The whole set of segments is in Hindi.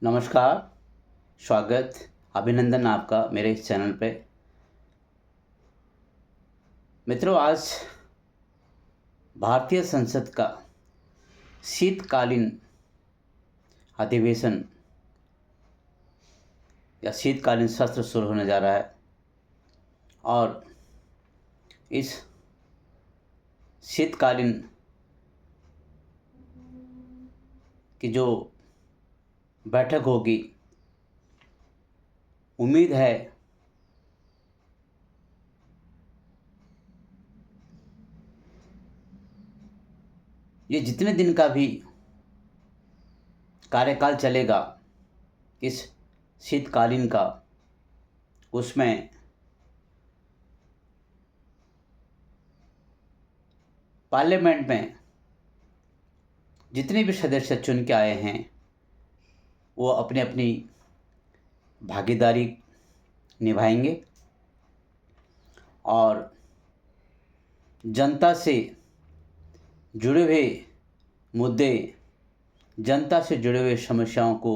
नमस्कार, स्वागत, अभिनंदन आपका मेरे इस चैनल पे। मित्रों, आज भारतीय संसद का शीतकालीन अधिवेशन या शीतकालीन सत्र शुरू होने जा रहा है और इस शीतकालीन की जो बैठक होगी, उम्मीद है ये जितने दिन का भी कार्यकाल चलेगा इस शीतकालीन का, उसमें पार्लियामेंट में जितने भी सदस्य चुन के आए हैं वो अपनी अपनी भागीदारी निभाएंगे और जनता से जुड़े हुए मुद्दे, जनता से जुड़े हुए समस्याओं को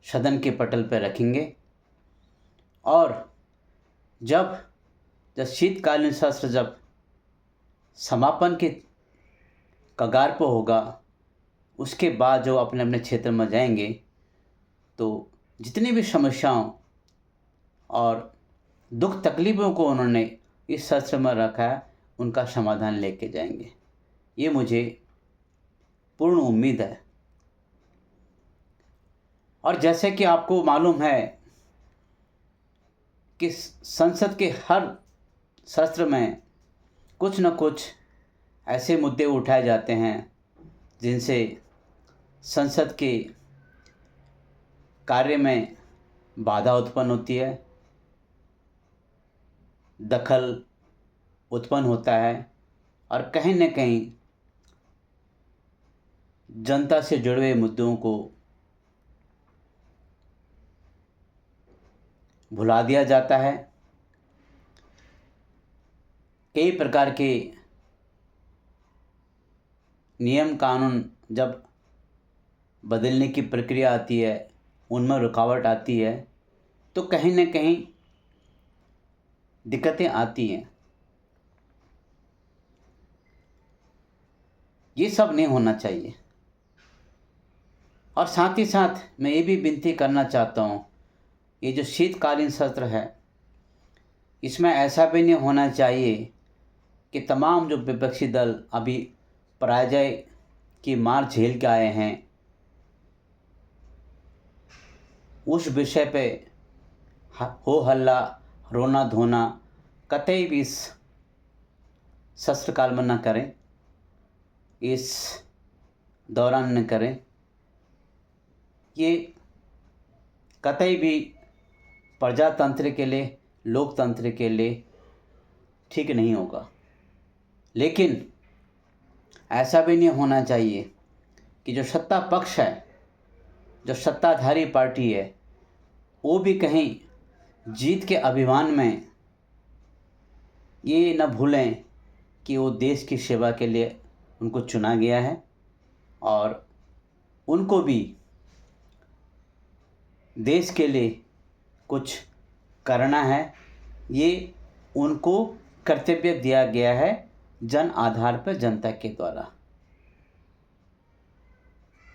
सदन के पटल पर रखेंगे। और जब शीतकालीन सत्र जब समापन के कगार पर होगा, उसके बाद जो अपने अपने क्षेत्र में जाएंगे तो जितनी भी समस्याओं और दुख तकलीफ़ों को उन्होंने इस सत्र में रखा है, उनका समाधान लेके जाएंगे। ये मुझे पूर्ण उम्मीद है। और जैसे कि आपको मालूम है कि संसद के हर सत्र में कुछ न कुछ ऐसे मुद्दे उठाए जाते हैं जिनसे संसद के कार्य में बाधा उत्पन्न होती है, दखल उत्पन्न होता है और कहीं न कहीं जनता से जुड़े हुए मुद्दों को भुला दिया जाता है। कई प्रकार के नियम कानून जब बदलने की प्रक्रिया आती है, उनमें रुकावट आती है, तो कहीं न कहीं दिक्कतें आती हैं। ये सब नहीं होना चाहिए। और साथ ही साथ मैं ये भी विनती करना चाहता हूँ, ये जो शीतकालीन सत्र है, इसमें ऐसा भी नहीं होना चाहिए कि तमाम जो विपक्षी दल अभी पराजय की मार झेल के आए हैं, उस विषय पे हो हल्ला, रोना धोना कतई भी इस सत्रकाल में न करें, इस दौरान न करें। ये कतई भी प्रजातंत्र के लिए, लोकतंत्र के लिए ठीक नहीं होगा। लेकिन ऐसा भी नहीं होना चाहिए कि जो सत्ता पक्ष है, जो सत्ताधारी पार्टी है, वो भी कहीं जीत के अभिमान में ये न भूलें कि वो देश की सेवा के लिए उनको चुना गया है और उनको भी देश के लिए कुछ करना है। ये उनको कर्तव्य दिया गया है जन आधार पर, जनता के द्वारा।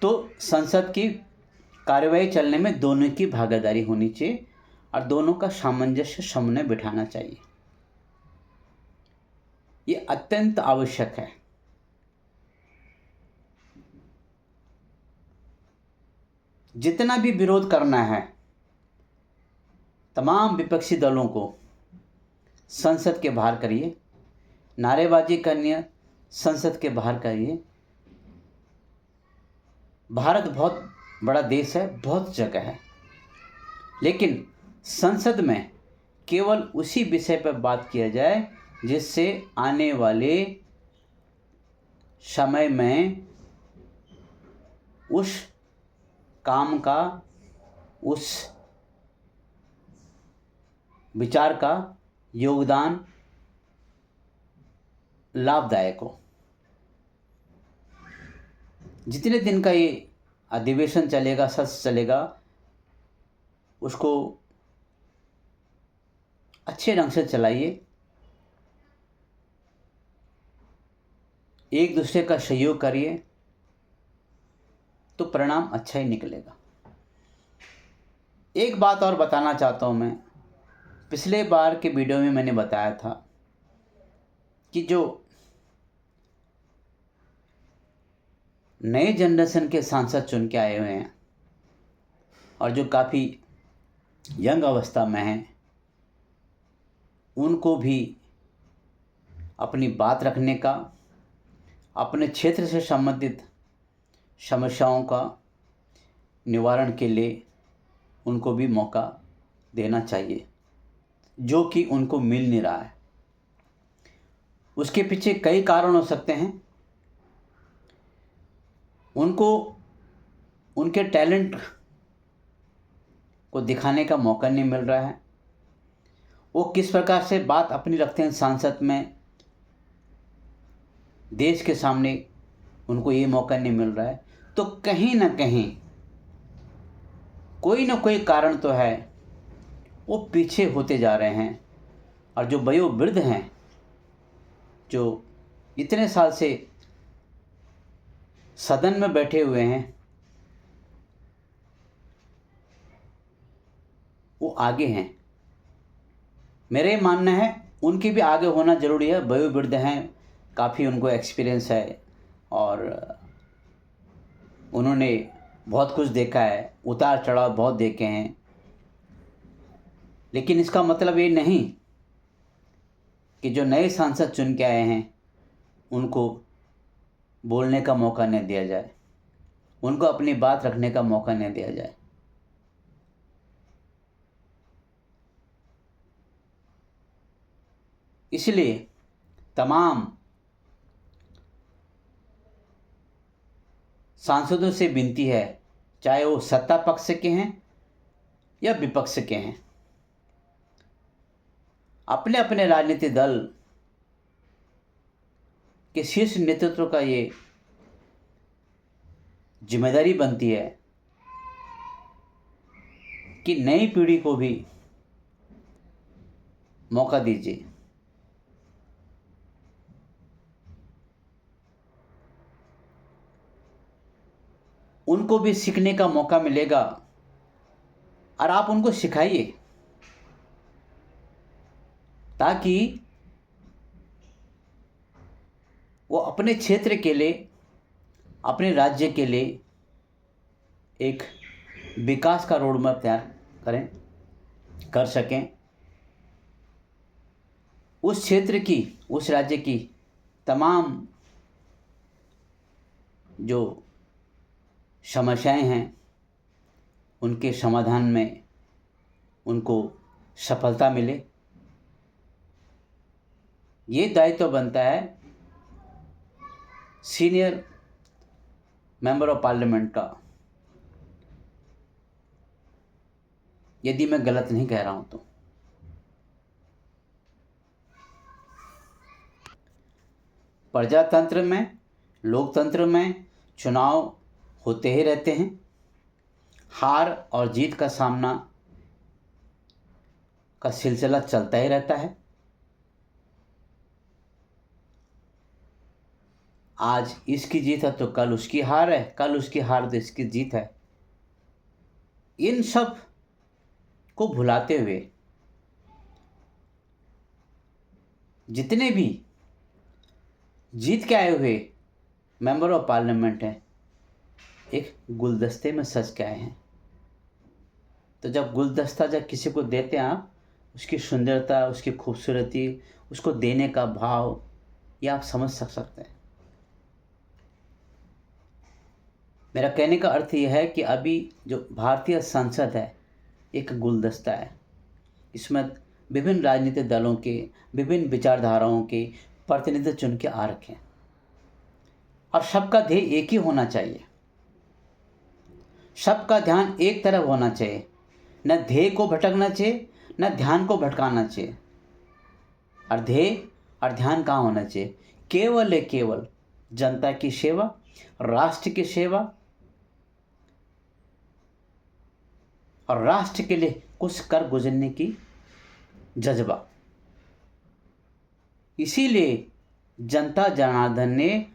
तो संसद की कार्यवाही चलने में दोनों की भागीदारी होनी चाहिए और दोनों का सामंजस्य समन्वय बिठाना चाहिए। ये अत्यंत आवश्यक है। जितना भी विरोध करना है, तमाम विपक्षी दलों को संसद के बाहर करिए, नारेबाजी करनी है संसद के बाहर करिए। भारत बहुत बड़ा देश है, बहुत जगह है, लेकिन संसद में केवल उसी विषय पर बात किया जाए जिससे आने वाले समय में उस काम का, उस विचार का योगदान लाभदायक हो। जितने दिन का ये अधिवेशन चलेगा, सत्र चलेगा, उसको अच्छे ढंग से चलाइए, एक दूसरे का सहयोग करिए, तो परिणाम अच्छा ही निकलेगा। एक बात और बताना चाहता हूँ मैं, पिछले बार के वीडियो में मैंने बताया था कि जो नए जनरेशन के सांसद चुन के आए हुए हैं और जो काफ़ी यंग अवस्था में हैं, उनको भी अपनी बात रखने का, अपने क्षेत्र से संबंधित समस्याओं का निवारण के लिए उनको भी मौका देना चाहिए, जो कि उनको मिल नहीं रहा है। उसके पीछे कई कारण हो सकते हैं। उनको उनके टैलेंट को दिखाने का मौका नहीं मिल रहा है। वो किस प्रकार से बात अपनी रखते हैं सांसद में, देश के सामने उनको ये मौका नहीं मिल रहा है। तो कहीं ना कहीं कोई ना कोई कारण तो है, वो पीछे होते जा रहे हैं। और जो वयोवृद्ध हैं, जो इतने साल से सदन में बैठे हुए हैं, वो आगे हैं। मेरा ये मानना है उनके भी आगे होना ज़रूरी है। वयोवृद्ध हैं, काफ़ी उनको एक्सपीरियंस है और उन्होंने बहुत कुछ देखा है, उतार चढ़ाव बहुत देखे हैं। लेकिन इसका मतलब ये नहीं कि जो नए सांसद चुन के आए हैं उनको बोलने का मौका नहीं दिया जाए, उनको अपनी बात रखने का मौका नहीं दिया जाए। इसलिए तमाम सांसदों से विनती है, चाहे वो सत्ता पक्ष के हैं या विपक्ष के हैं, अपने अपने राजनीतिक दल के शीर्ष नेतृत्व का ये जिम्मेदारी बनती है कि नई पीढ़ी को भी मौका दीजिए। उनको भी सीखने का मौका मिलेगा और आप उनको सिखाइए, ताकि वो अपने क्षेत्र के लिए, अपने राज्य के लिए एक विकास का रोड मैप तैयार कर सकें। उस क्षेत्र की, उस राज्य की तमाम जो समस्याएं हैं, उनके समाधान में उनको सफलता मिले। ये दायित्व बनता है सीनियर मेंबर ऑफ पार्लियामेंट का, यदि मैं गलत नहीं कह रहा हूं तो। प्रजातंत्र में, लोकतंत्र में चुनाव होते ही रहते हैं। हार और जीत का सामना का सिलसिला चलता ही रहता है। आज इसकी जीत है तो कल उसकी हार है, कल उसकी हार तो इसकी जीत है। इन सब को भुलाते हुए जितने भी जीत के आए हुए मेंबर ऑफ पार्लियामेंट हैं, एक गुलदस्ते में सज के आए हैं। तो जब गुलदस्ता जब किसी को देते हैं आप, उसकी सुंदरता, उसकी खूबसूरती, उसको देने का भाव, ये आप समझ सकते हैं। मेरा कहने का अर्थ यह है कि अभी जो भारतीय संसद है एक गुलदस्ता है। इसमें विभिन्न राजनीतिक दलों के, विभिन्न विचारधाराओं के प्रतिनिधि चुन के आ रखे हैं और सबका ध्येय एक ही होना चाहिए। सबका ध्यान एक तरफ होना चाहिए, न ध्येय को भटकना चाहिए, न ध्यान को भटकाना चाहिए। और ध्येय और ध्यान कहाँ होना चाहिए? केवल जनता की सेवा, राष्ट्र की सेवा, और राष्ट्र के लिए कुछ कर गुजरने की जज्बा। इसीलिए जनता जनार्दन ने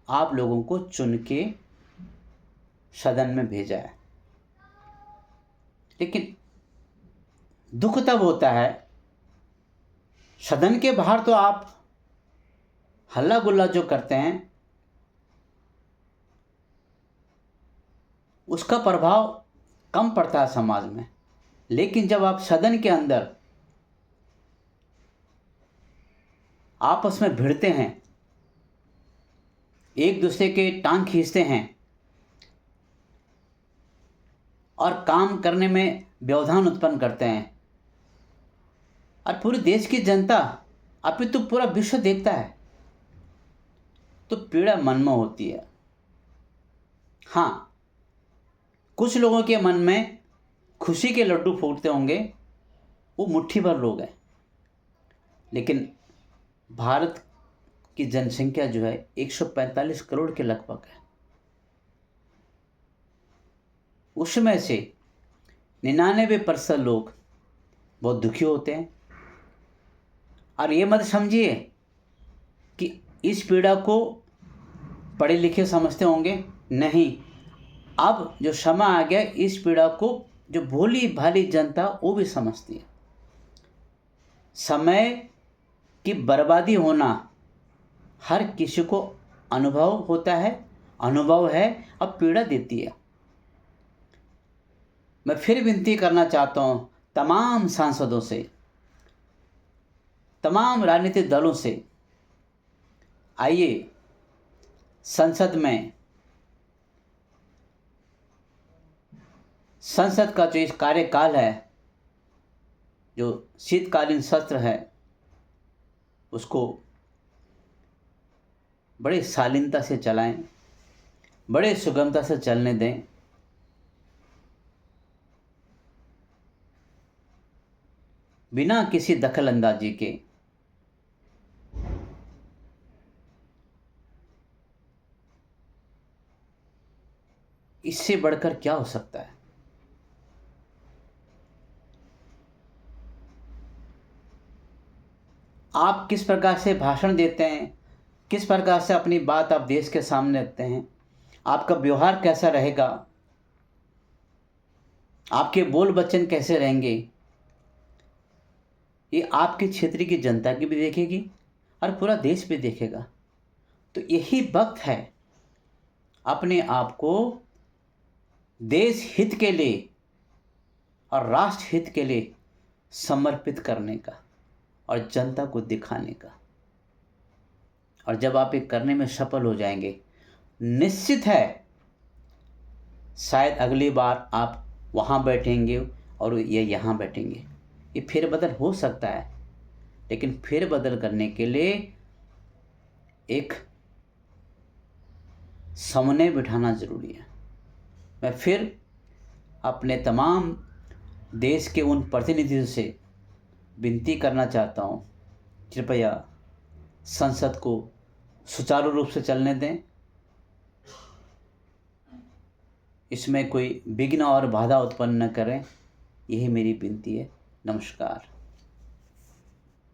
आप लोगों को चुन के सदन में भेजा है। लेकिन दुख तब होता है, सदन के बाहर तो आप हल्ला गुल्ला जो करते हैं उसका प्रभाव कम पड़ता है समाज में, लेकिन जब आप सदन के अंदर आपस में भिड़ते हैं, एक दूसरे के टांग खींचते हैं और काम करने में व्यवधान उत्पन्न करते हैं, और पूरे देश की जनता अभी तो पूरा विश्व देखता है, तो पीड़ा मन में होती है। हाँ, कुछ लोगों के मन में खुशी के लड्डू फूटते होंगे, वो मुट्ठी भर लोग हैं, लेकिन भारत की जनसंख्या जो है 145 करोड़ के लगभग है। उसमें से 99% लोग बहुत दुखी होते हैं। और ये मत समझिए कि इस पीड़ा को पढ़े लिखे समझते होंगे, नहीं। अब जो समय आ गया, इस पीड़ा को जो भोली भाली जनता वो भी समझती है। समय की बर्बादी होना हर किसी को अनुभव होता है, अनुभव है, अब पीड़ा देती है। मैं फिर विनती करना चाहता हूँ तमाम सांसदों से, तमाम राजनीतिक दलों से, आइए संसद में, संसद का जो इस कार्यकाल है, जो शीतकालीन सत्र है, उसको बड़े शालीनता से चलाएं, बड़े सुगमता से चलने दें। बिना किसी दखल अंदाजी के। इससे बढ़कर क्या हो सकता है? आप किस प्रकार से भाषण देते हैं, किस प्रकार से अपनी बात आप देश के सामने रखते हैं, आपका व्यवहार कैसा रहेगा, आपके बोल वचन कैसे रहेंगे, ये आपके क्षेत्र की जनता की भी देखेगी और पूरा देश भी देखेगा। तो यही वक्त है अपने आप को देश हित के लिए और राष्ट्र हित के लिए समर्पित करने का और जनता को दिखाने का। और जब आप ये करने में सफल हो जाएंगे, निश्चित है शायद अगली बार आप वहाँ बैठेंगे और ये यहाँ बैठेंगे। ये फेरबदल हो सकता है, लेकिन फेरबदल करने के लिए एक समन्वय बिठाना ज़रूरी है। मैं फिर अपने तमाम देश के उन प्रतिनिधियों से विनती करना चाहता हूँ, कृपया संसद को सुचारू रूप से चलने दें। इसमें कोई विघ्न और बाधा उत्पन्न न करें, यही मेरी विनती है। नमस्कार।